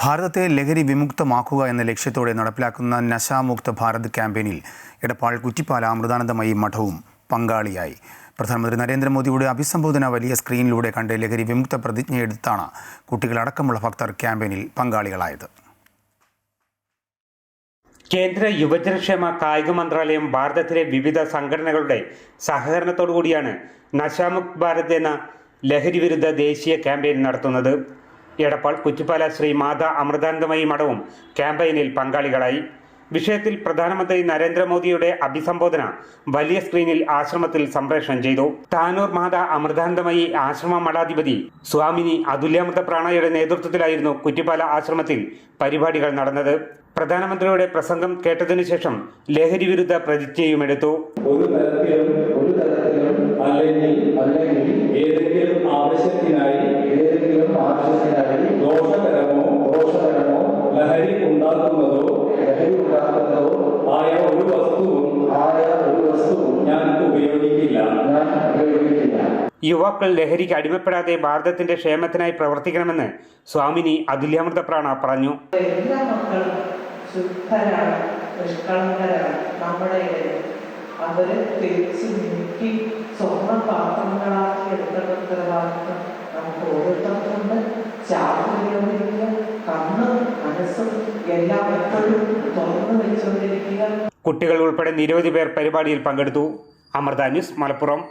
ഭാരതത്തെ ലഹരി വിമുക്തമാക്കുക എന്ന ലക്ഷ്യത്തോടെ നടപ്പിലാക്കുന്ന നശാമുക്ത ഭാരത് ക്യാമ്പയിനിൽ എടപ്പാൾ കുറ്റിപ്പാല അമൃതാനന്ദമയി മഠവും പങ്കാളിയായി. പ്രധാനമന്ത്രി നരേന്ദ്രമോദിയുടെ അഭിസംബോധന വലിയ സ്ക്രീനിലൂടെ കണ്ട് ലഹരി വിമുക്ത പ്രതിജ്ഞയെടുത്താണ് കുട്ടികളടക്കമുള്ള ഭക്തർ ക്യാമ്പയിനിൽ പങ്കാളികളായത്. കേന്ദ്ര യുവജനക്ഷേമ കായിക മന്ത്രാലയം ഭാരതത്തിലെ വിവിധ സംഘടനകളുടെ സഹകരണത്തോടുകൂടിയാണ് നശാമുക്ത് ഭാരത് എന്ന ലഹരി വിരുദ്ധ ദേശീയ ക്യാമ്പയിൻ നടത്തുന്നത്. എടപ്പാൾ കുറ്റിപ്പാല ശ്രീ മാതാ അമൃതാനന്ദമയി മഠവും ക്യാമ്പയിനിൽ പങ്കാളികളായി. വിഷയത്തിൽ പ്രധാനമന്ത്രി നരേന്ദ്രമോദിയുടെ അഭിസംബോധന വലിയ സ്ക്രീനിൽ ആശ്രമത്തിൽ സംപ്രേഷണം ചെയ്തു. താനൂർ മാതാ അമൃതാനന്ദമയി ആശ്രമ മഠാധിപതി സ്വാമിനി അതുല്യാമൃത പ്രാണയുടെ നേതൃത്വത്തിലായിരുന്നു കുറ്റിപ്പാല ആശ്രമത്തിൽ പരിപാടികൾ നടന്നത്. പ്രധാനമന്ത്രിയുടെ പ്രസംഗം കേട്ടതിനു ശേഷം ലഹരി വിരുദ്ധ പ്രതിജ്ഞയുമെടുത്തു. ഏതെങ്കിലും ആവശ്യത്തിനായി ദോഷകരമോ ലഹരി ഉണ്ടാക്കുന്നതോ ആയ ഒരു വസ്തുവും ഞാൻ ഉപയോഗിക്കില്ല. യുവാക്കൾ ലഹരിക്ക് അടിമപ്പെടാതെ ഭാരതത്തിന്റെ ക്ഷേമത്തിനായി പ്രവർത്തിക്കണമെന്ന് സ്വാമിനി അതുല്യാമൃത പ്രാണ പറഞ്ഞു. എല്ലാ മക്കളും ശുദ്ധരാണ്, നിഷ്കളങ്കരാണ്. നമ്മുടെ അവരെ തിരിച്ചു നീക്കി സ്വർണ്ണ പാത്രങ്ങളാക്കി എടുക്കേണ്ട ഉത്തരവാദിത്വം നമുക്ക് ഓരോരുത്തർക്കുണ്ട്. ചാവുകൊണ്ടിരിക്കുക, കണ്ണും മനസ്സും എല്ലാം എപ്പോഴും തുറന്നു വെച്ചുകൊണ്ടിരിക്കുക. കുട്ടികൾ ഉൾപ്പെടെ നിരവധി പേർ പരിപാടിയിൽ പങ്കെടുത്തു. അമൃത ന്യൂസ്, മലപ്പുറം.